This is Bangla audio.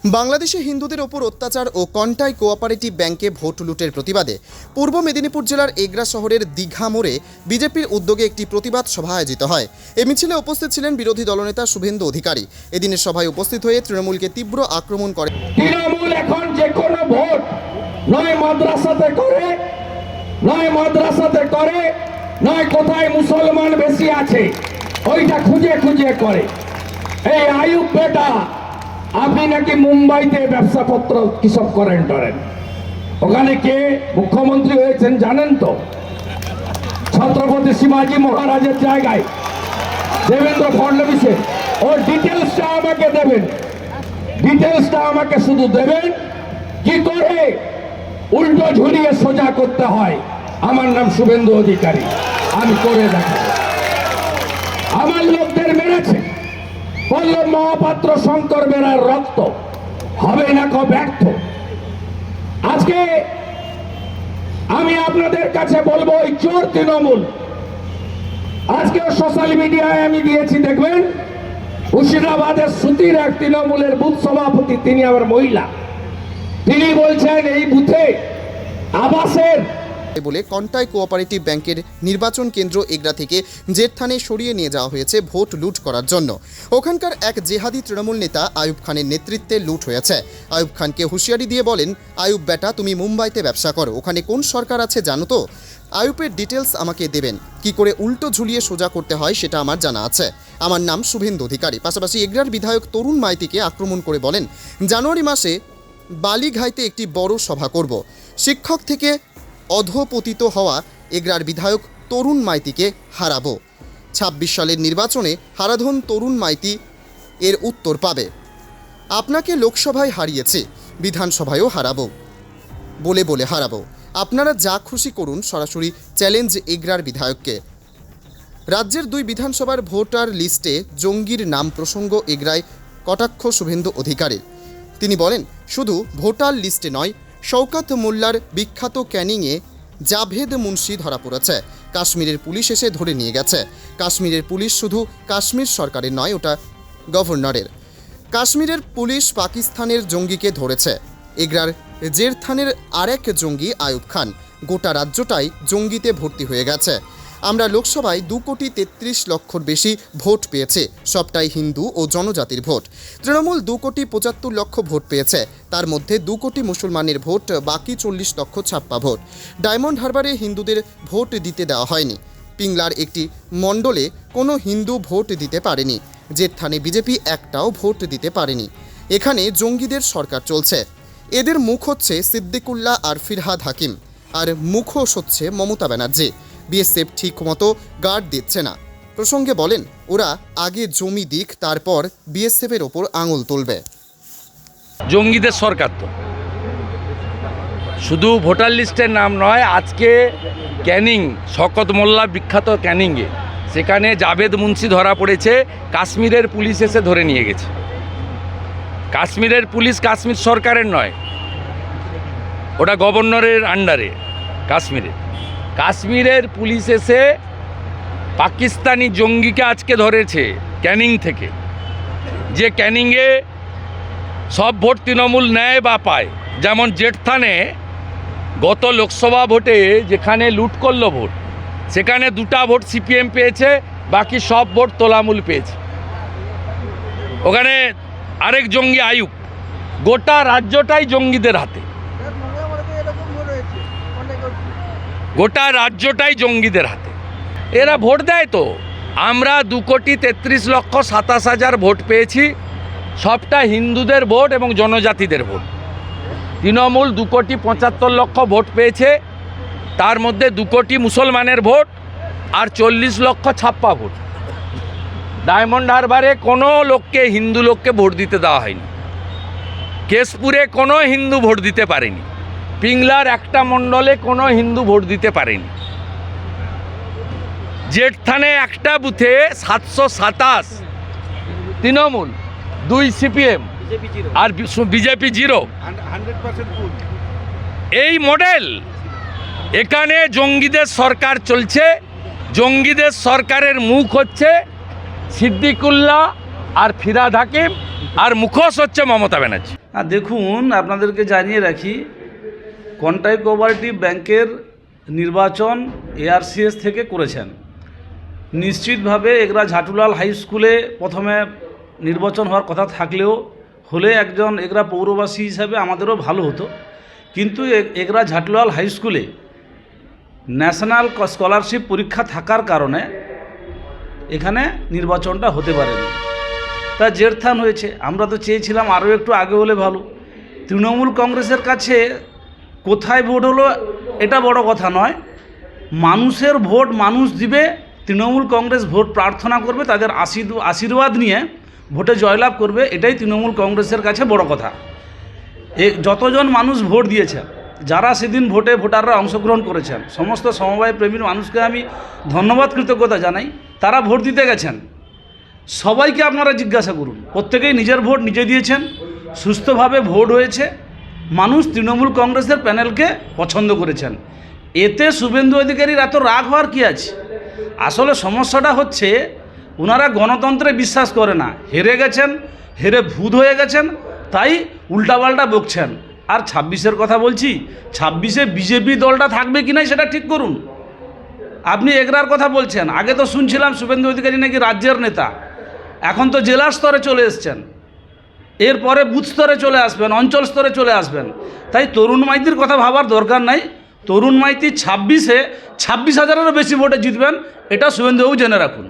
বাংলাদেশে হিন্দুদের ওপর অত্যাচার ও কন্টাই কোঅপারেটিভ ব্যাংকে ভোট লুটের প্রতিবাদে পূর্ব মেদিনীপুর জেলার এগরা শহরের দীঘা মোড়ে বিজেপির উদ্যোগে একটি প্রতিবাদ সভা আয়োজিত হয়। এ মিছিলে উপস্থিত ছিলেন বিরোধী দলনেতা শুভেন্দু অধিকারী। এদিনের সভায় উপস্থিত হয়ে তৃণমূলকে তীব্র আক্রমণ করে। তৃণমূল এখন যে কোনো ভোট নয় মাদ্রাসাতে করে নয় কোথায় মুসলমান বেশি আছে ওইটা খুঁজে খুঁজে করে। এই আয়ুব বেটা, আপনি নাকি মুম্বাইতে ব্যবসাপত্র কিসব করেন টরেন, ওখানে কে মুখ্যমন্ত্রী হয়েছেন জানেন তো? ছত্রপতি শিবাজী মহারাজের জায়গায় দেবেন্দ্র ফডনবিসের। ওর ডিটেলসটা আমাকে দেবেন, ডিটেলসটা আমাকে শুধু দেবেন কি করে উল্টো ঝুলিয়ে সোজা করতে হয়। আমার নাম শুভেন্দু অধিকারী, আমি করে দেখাবো। আমার লোকদের মেরেছে পল্লব মহাপাত্র, শঙ্কর বেরার রক্ত হবে না কো ব্যর্থ। আজকে আমি আপনাদের কাছে বলবো, ওই চোর তৃণমূল, আজকে সোশ্যাল মিডিয়ায় আমি দিয়েছি, দেখবেন মুর্শিদাবাদের সুতির এক তৃণমূলের বুথ সভাপতি, তিনি আবার মহিলা, তিনি বলছেন এই বুথে আবাসের বলে কন্টাই কোঅপারেটিভ ব্যাংকের নির্বাচন কেন্দ্র এগরা থেকে জেঠথানে সরিয়ে নিয়ে যাওয়া হয়েছে ভোট লুট করার জন্য। ওখানকার এক জেহাদি তৃণমূল নেতা আয়ুব খানের নেতৃত্বে লুট হয়েছে। আয়ুব খানকে হুঁশিয়ারি দিয়ে বলেন, আয়ুব বেটা, তুমি মুম্বাইতে ব্যবসা করো, ওখানে কোন সরকার আছে জানো তো? আয়ুবের ডিটেলস আমাকে দেবেন, কি করে উল্টো ঝুলিয়ে সোজা করতে হয় সেটা আমার জানা আছে। আমার নাম শুভেন্দু অধিকারী। পাশাপাশি এগরার বিধায়ক তরুণ মাইতিকে আক্রমণ করে বলেন, জানুয়ারি মাসে বালিঘাইতে একটি বড় সভা করব। শিক্ষক থেকে অধপতিত হওয়া এগরার বিধায়ক তরুণ মাইতিকে হারাবো। ২৬ সালের নির্বাচনে হারাধন তরুণ মাইতি এর উত্তর পাবে। আপনাকে লোকসভায় হারিয়েছি, বিধানসভায়ও হারাবো, বলে হারাবো। আপনারা যা খুশি করুন, সরাসরি চ্যালেঞ্জ এগরার বিধায়ককে। রাজ্যের 2 বিধানসভার ভোটার লিস্টে জঙ্গির নাম প্রসঙ্গ এগরায় কটাক্ষ শুভেন্দু অধিকারীর। তিনি বলেন, শুধু ভোটার লিস্টে নয়, শওকত মোল্লার বিখ্যাত ক্যানিংয়ে জাভেদ মুন্সি ধরা পড়েছে। কাশ্মীরের পুলিশ এসে ধরে নিয়ে গেছে। কাশ্মীরের পুলিশ শুধু কাশ্মীর সরকারের নয়, ওটা গভর্নরের। কাশ্মীরের পুলিশ পাকিস্তানের জঙ্গিকে ধরেছে। এগরার জেরথানের আরেক জঙ্গি আয়ুব খান। গোটা রাজ্যটাই জঙ্গিতে ভর্তি হয়ে গেছে। আমরা লোকসভায় 2,33,00,000 বেশি ভোট পেয়েছে, সবটাই হিন্দু ও জনজাতির ভোট। তৃণমূল 2,75,00,000 ভোট পেয়েছে, তার মধ্যে 2 কোটি মুসলমানের ভোট, বাকি 40 লক্ষ ছাপ্পা ভোট। ডায়মন্ড হারবারে হিন্দুদের ভোট দিতে দেওয়া হয়নি। পিংলার একটি মণ্ডলে কোনো হিন্দু ভোট দিতে পারেনি। জেঠথানে বিজেপি একটাও ভোট দিতে পারেনি। এখানে জঙ্গিদের সরকার চলছে। এদের মুখ হচ্ছে সিদ্দিকুল্লাহ আর ফিরহাদ হাকিম, আর মুখোশ হচ্ছে মমতা ব্যানার্জি। বিএসএফ ঠিক মতো গার্ড দিচ্ছে না। প্রসঙ্গে বলেন, ওরা আগে জমি দিক, তারপর বিএসএফের ওপর আঙুল তুলবে। জঙ্গিদের সরকার তো শুধু ভোটার লিস্টের নাম নয়, আজকে ক্যানিং, শওকত মোল্লা বিখ্যাত ক্যানিংয়ে, সেখানে জাভেদ মুন্সি ধরা পড়েছে। কাশ্মীরের পুলিশ এসে ধরে নিয়ে গেছে। কাশ্মীরের পুলিশ কাশ্মীর সরকারের নয়, ওটা গভর্নরের আন্ডারে। কাশ্মীরের পুলিশ এসে পাকিস্তানি জঙ্গিকে আজকে ধরেছে ক্যানিং থেকে, যে ক্যানিংয়ে সব ভোট তৃণমূল নেয় বা পায়। যেমন জেঠথানে গত লোকসভা ভোটে যেখানে লুট করলো ভোট, সেখানে 2টা ভোট সিপিএম পেয়েছে, বাকি সব ভোট তোলামূল পেয়েছে। ওখানে আরেক জঙ্গি আয়ুব। গোটা রাজ্যটাই জঙ্গিদের হাতে, গোটা রাজ্যটাই জঙ্গিদের হাতে। এরা ভোট দেয় তো। আমরা 2,33,27,000 ভোট পেয়েছি, সবটা হিন্দুদের ভোট এবং জনজাতিদের ভোট। তৃণমূল 2,75,00,000 ভোট পেয়েছে, তার মধ্যে 2 কোটি মুসলমানের ভোট আর 40 লক্ষ ছাপ্পা ভোট। ডায়মন্ড হারবারে কোনো লোককে, হিন্দু লোককে ভোট দিতে দেওয়া হয়নি। কেশপুরে কোনো হিন্দু ভোট দিতে পারেনি। পিংলার একটা মণ্ডলে কোনো হিন্দু ভোট দিতে পারেনি। জেঠথানে একটা বুথে 727 তৃণমূল, 2 সিপিএম আর বিজেপি 0। এই মডেল, এখানে জঙ্গিদের সরকার চলছে। জঙ্গিদের সরকারের মুখ হচ্ছে সিদ্দিকুল্লাহ আর ফিরহাদ হাকিম, আর মুখোশ হচ্ছে মমতা ব্যানার্জি। দেখুন, আপনাদেরকে জানিয়ে রাখি, কন্টাই কোঅপারেটিভ ব্যাংকের নির্বাচন এআরসিএস থেকে করেছেন। নিশ্চিতভাবে এগরা ঝাটুলাল হাই স্কুলে প্রথমে নির্বাচন হওয়ার কথা থাকলেও হলে একজন এগরা পৌরবাসী হিসাবে আমাদেরও ভালো হতো, কিন্তু এগরা ঝাটুলাল হাই স্কুলে ন্যাশনাল স্কলারশিপ পরীক্ষা থাকার কারণে এখানে নির্বাচনটা হতে পারেনি। তা জেরথান হয়েছে। আমরা তো চেয়েছিলাম আরও একটু আগে হলে ভালো। তৃণমূল কংগ্রেসের কাছে কোথায় ভোট হলো এটা বড় কথা নয়, মানুষের ভোট মানুষ দিবে। তৃণমূল কংগ্রেস ভোট প্রার্থনা করবে, তাদের আশীর্বাদ নিয়ে ভোটে জয়লাভ করবে, এটাই তৃণমূল কংগ্রেসের কাছে বড় কথা। যতজন মানুষ ভোট দিয়েছে, যারা সেদিন ভোটাররা অংশগ্রহণ করেছেন, সমস্ত সমবায় প্রেমীর মানুষকে আমি ধন্যবাদ কৃতজ্ঞতা জানাই। তারা ভোট দিতে গেছেন, সবাইকে আপনারা জিজ্ঞাসা করুন, প্রত্যেকেই নিজের ভোট নিজে দিয়েছেন, সুস্থভাবে ভোট হয়েছে, মানুষ তৃণমূল কংগ্রেসের প্যানেলকে পছন্দ করেছেন। এতে শুভেন্দু অধিকারীর এত রাগ হওয়ার কি আছে? আসলে সমস্যাটা হচ্ছে ওনারা গণতন্ত্রে বিশ্বাস করে না, হেরে গেছেন, হেরে ভূত হয়ে গেছেন, তাই উল্টাপাল্টা বকছেন। আর 26-এর কথা বলছি, 26-এ বিজেপি দলটা থাকবে কি না সেটা ঠিক করুন। আপনি এগরার কথা বলছেন, আগে তো শুনছিলাম শুভেন্দু অধিকারী নাকি রাজ্যের নেতা, এখন তো জেলা স্তরে চলে এসছেন, এরপরে বুথ স্তরে চলে আসবেন, অঞ্চল স্তরে চলে আসবেন। তাই তরুণ মাইতির কথা ভাবার দরকার নাই। তরুণ মাইতি 26-এ 26,000-এরও বেশি ভোটে জিতবেন, এটা শুভেন্দুবাবু জেনে রাখুন।